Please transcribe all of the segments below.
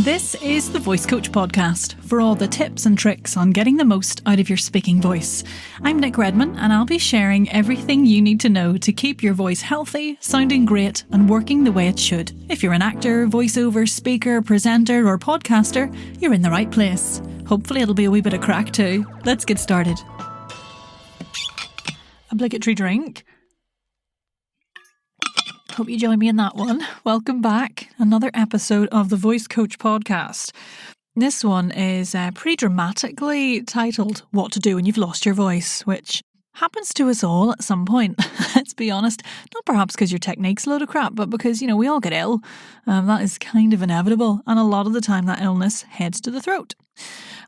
This is the Voice Coach Podcast for all the tips and tricks on getting the most out of your speaking voice. I'm Nic Redman and I'll be sharing everything you need to know to keep your voice healthy, sounding great and working the way it should. If you're an actor, voiceover, speaker, presenter or podcaster, you're in the right place. Hopefully it'll be a wee bit of crack too. Let's get started. Obligatory drink. Hope you join me in that one. Welcome back. Another episode of the Voice Coach Podcast. This one is pretty dramatically titled What to Do When You've Lost Your Voice, which happens to us all at some point. Let's be honest. Not perhaps because your technique's a load of crap, but because, we all get ill. That is kind of inevitable. And a lot of the time that illness heads to the throat.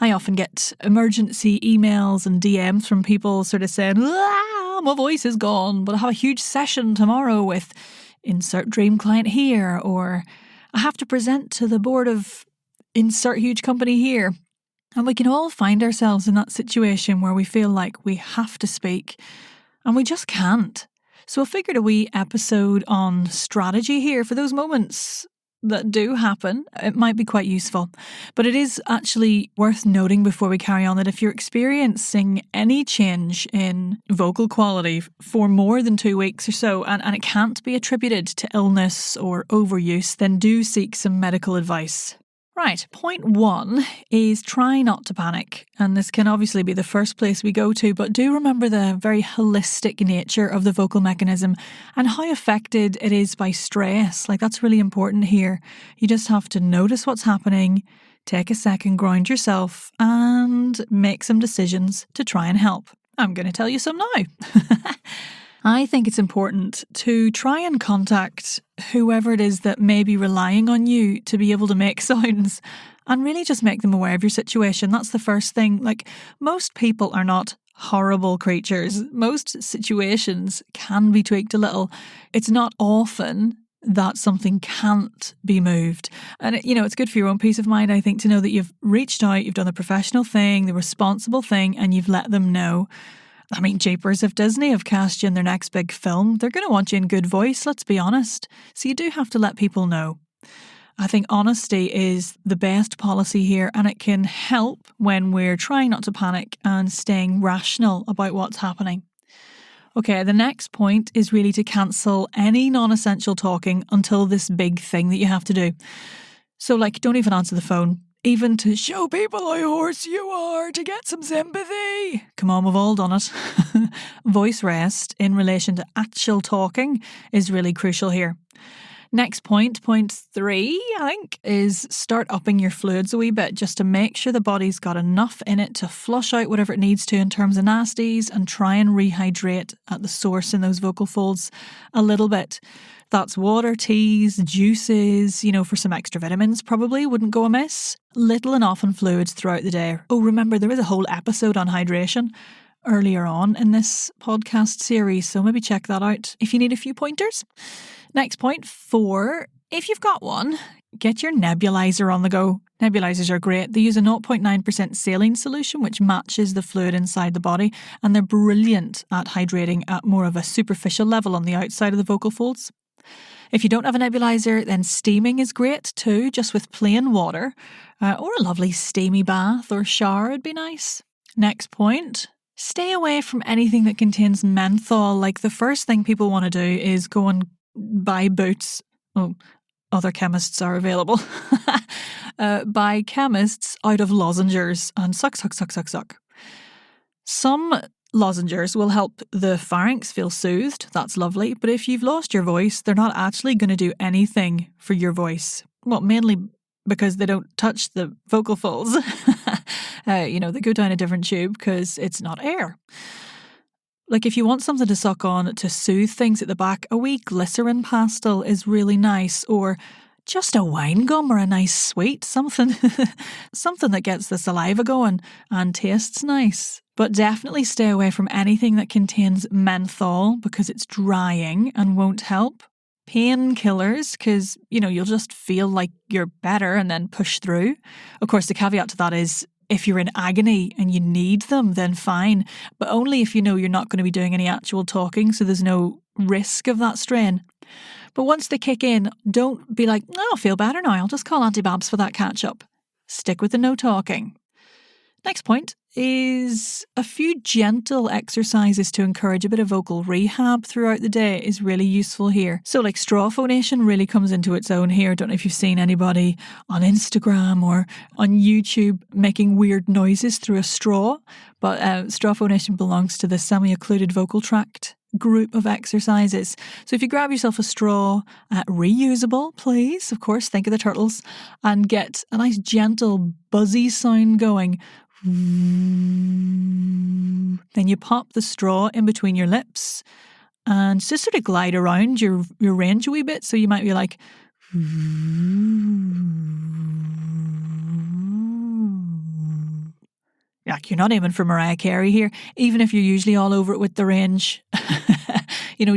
I often get emergency emails and DMs from people sort of saying, my voice is gone, but I have a huge session tomorrow with insert dream client here, or I have to present to the board of insert huge company here. And we can all find ourselves in that situation where we feel like we have to speak and we just can't. So I figured a wee episode on strategy here for those moments that do happen. It might be quite useful, but it is actually worth noting before we carry on that if you're experiencing any change in vocal quality for more than 2 weeks or so, and it can't be attributed to illness or overuse, then do seek some medical advice. Right, point 1 is try not to panic. And this can obviously be the first place we go to, but do remember the very holistic nature of the vocal mechanism and how affected it is by stress. Like, that's really important here. You just have to notice what's happening, take a second, ground yourself, and make some decisions to try and help. I'm going to tell you some now. I think it's important to try and contact whoever it is that may be relying on you to be able to make sounds and really just make them aware of your situation. That's the first thing. Like, most people are not horrible creatures. Most situations can be tweaked a little. It's not often that something can't be moved. And, it's good for your own peace of mind, I think, to know that you've reached out, you've done the professional thing, the responsible thing, and you've let them know. I mean, jeepers, if Disney have cast you in their next big film, they're going to want you in good voice, let's be honest. So you do have to let people know. I think honesty is the best policy here, and it can help when we're trying not to panic and staying rational about what's happening. Okay, the next point is really to cancel any non-essential talking until this big thing that you have to do. So, don't even answer the phone. Even to show people how hoarse you are to get some sympathy. Come on, we've all done it. Voice rest in relation to actual talking is really crucial here. Next point 3, I think, is start upping your fluids a wee bit just to make sure the body's got enough in it to flush out whatever it needs to in terms of nasties and try and rehydrate at the source in those vocal folds a little bit. That's water, teas, juices, for some extra vitamins probably wouldn't go amiss. Little and often fluids throughout the day. Oh, remember, there is a whole episode on hydration earlier on in this podcast series, so maybe check that out if you need a few pointers. Next point 4, if you've got one, get your nebulizer on the go. Nebulizers are great. They use a 0.9% saline solution which matches the fluid inside the body, and they're brilliant at hydrating at more of a superficial level on the outside of the vocal folds. If you don't have a nebulizer, then steaming is great too, just with plain water, or a lovely steamy bath or shower would be nice. Next point, stay away from anything that contains menthol. Like, the first thing people want to do is go and buy boots. Oh, other chemists are available. Buy chemists out of lozenges and suck. Some lozenges will help the pharynx feel soothed. That's lovely. But if you've lost your voice, they're not actually going to do anything for your voice. Well, mainly because they don't touch the vocal folds. They go down a different tube because it's not air. Like, if you want something to suck on to soothe things at the back, a wee glycerin pastil is really nice, or just a wine gum or a nice sweet, something that gets the saliva going and tastes nice. But definitely stay away from anything that contains menthol because it's drying and won't help. Painkillers, because, you'll just feel like you're better and then push through. Of course, the caveat to that is if you're in agony and you need them, then fine. But only if you know you're not going to be doing any actual talking, so there's no risk of that strain. But once they kick in, don't be like, oh, I'll feel better now, I'll just call Auntie Babs for that catch-up. Stick with the no talking. Next point is a few gentle exercises to encourage a bit of vocal rehab throughout the day is really useful here. So like straw phonation really comes into its own here. Don't know if you've seen anybody on Instagram or on YouTube making weird noises through a straw, but straw phonation belongs to the semi-occluded vocal tract group of exercises. So if you grab yourself a straw, reusable, please, of course, think of the turtles, and get a nice gentle buzzy sound going. Then you pop the straw in between your lips and just sort of glide around your range a wee bit. So you might be like, like you're not aiming for Mariah Carey here, even if you're usually all over it with the range.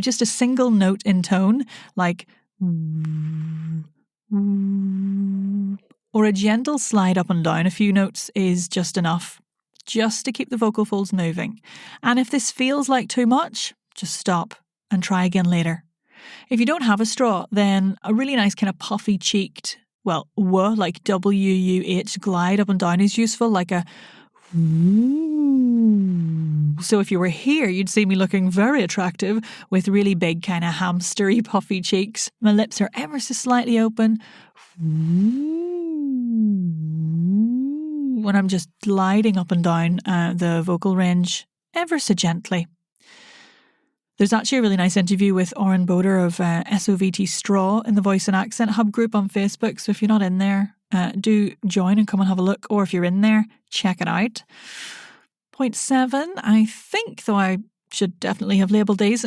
Just a single note in tone, like or a gentle slide up and down a few notes is just enough, just to keep the vocal folds moving. And if this feels like too much, just stop and try again later. If you don't have a straw, then a really nice kind of puffy cheeked, like W-U-H glide up and down is useful, like a so if you were here, you'd see me looking very attractive with really big kind of hamstery puffy cheeks. My lips are ever so slightly open. When I'm just gliding up and down the vocal range ever so gently. There's actually a really nice interview with Oren Boder of SOVT Straw in the Voice and Accent Hub group on Facebook. So if you're not in there, do join and come and have a look. Or if you're in there, check it out. Point 7, I think, though I should definitely have labelled these,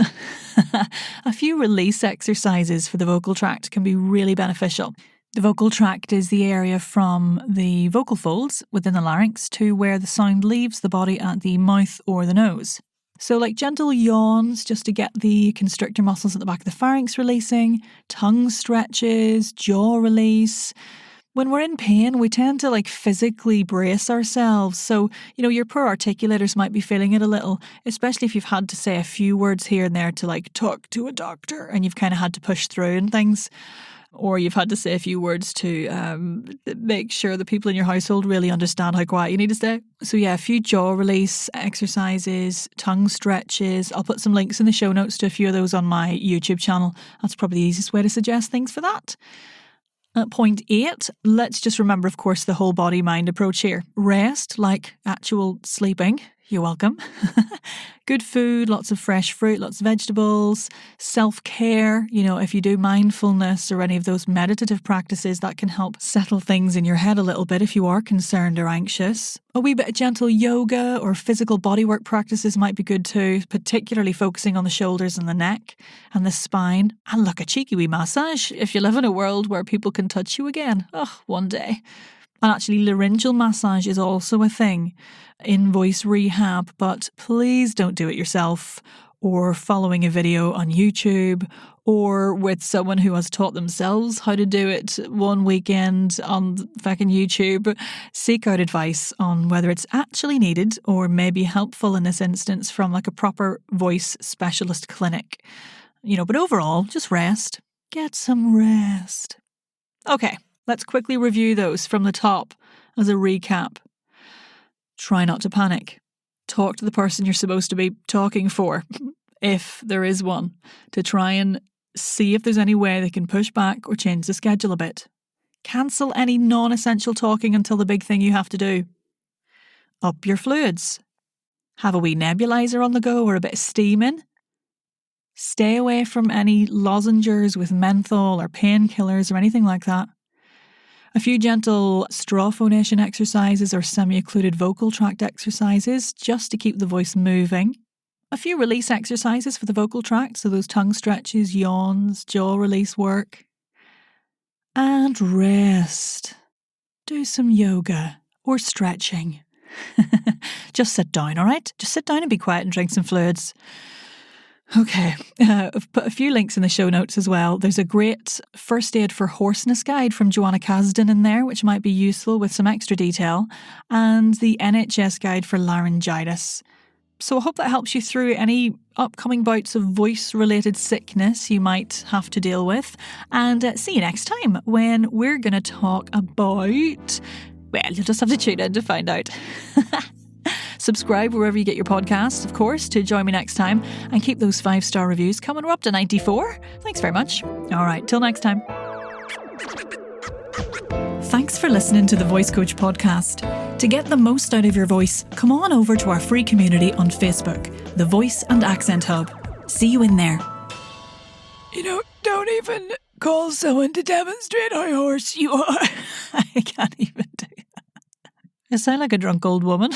a few release exercises for the vocal tract can be really beneficial. The vocal tract is the area from the vocal folds within the larynx to where the sound leaves the body at the mouth or the nose. So like gentle yawns just to get the constrictor muscles at the back of the pharynx releasing, tongue stretches, jaw release. When we're in pain, we tend to physically brace ourselves. So, your poor articulators might be feeling it a little, especially if you've had to say a few words here and there to talk to a doctor and you've kind of had to push through and things. Or you've had to say a few words to make sure the people in your household really understand how quiet you need to stay. So yeah, a few jaw release exercises, tongue stretches. I'll put some links in the show notes to a few of those on my YouTube channel. That's probably the easiest way to suggest things for that. At point 8, let's just remember, of course, the whole body-mind approach here. Rest, like actual sleeping. You're welcome. Good food, lots of fresh fruit, lots of vegetables, self-care. If you do mindfulness or any of those meditative practices, that can help settle things in your head a little bit if you are concerned or anxious. A wee bit of gentle yoga or physical bodywork practices might be good too, particularly focusing on the shoulders and the neck and the spine. And look, a cheeky wee massage if you live in a world where people can touch you again. Oh, one day. And actually, laryngeal massage is also a thing in voice rehab, but please don't do it yourself or following a video on YouTube or with someone who has taught themselves how to do it one weekend on fucking YouTube. Seek out advice on whether it's actually needed or maybe helpful in this instance from a proper voice specialist clinic. But overall, just rest. Get some rest. Okay. Let's quickly review those from the top as a recap. Try not to panic. Talk to the person you're supposed to be talking for, if there is one, to try and see if there's any way they can push back or change the schedule a bit. Cancel any non-essential talking until the big thing you have to do. Up your fluids. Have a wee nebulizer on the go or a bit of steam in. Stay away from any lozenges with menthol or painkillers or anything like that. A few gentle straw phonation exercises or semi-occluded vocal tract exercises just to keep the voice moving. A few release exercises for the vocal tract, so those tongue stretches, yawns, jaw release work. And rest. Do some yoga or stretching. Just sit down, all right? Just sit down and be quiet and drink some fluids. Okay, I've put a few links in the show notes as well. There's a great first aid for hoarseness guide from Joanna Kasdan in there, which might be useful with some extra detail, and the NHS guide for laryngitis. So I hope that helps you through any upcoming bouts of voice-related sickness you might have to deal with. And see you next time when we're going to talk about... Well, you'll just have to tune in to find out. Subscribe wherever you get your podcasts, of course, to join me next time. And keep those 5-star reviews coming. We're up to 94. Thanks very much. All right, till next time. Thanks for listening to the Voice Coach podcast. To get the most out of your voice, come on over to our free community on Facebook, the Voice and Accent Hub. See you in there. Don't even call someone to demonstrate how hoarse you are. I can't even do that. I sound like a drunk old woman.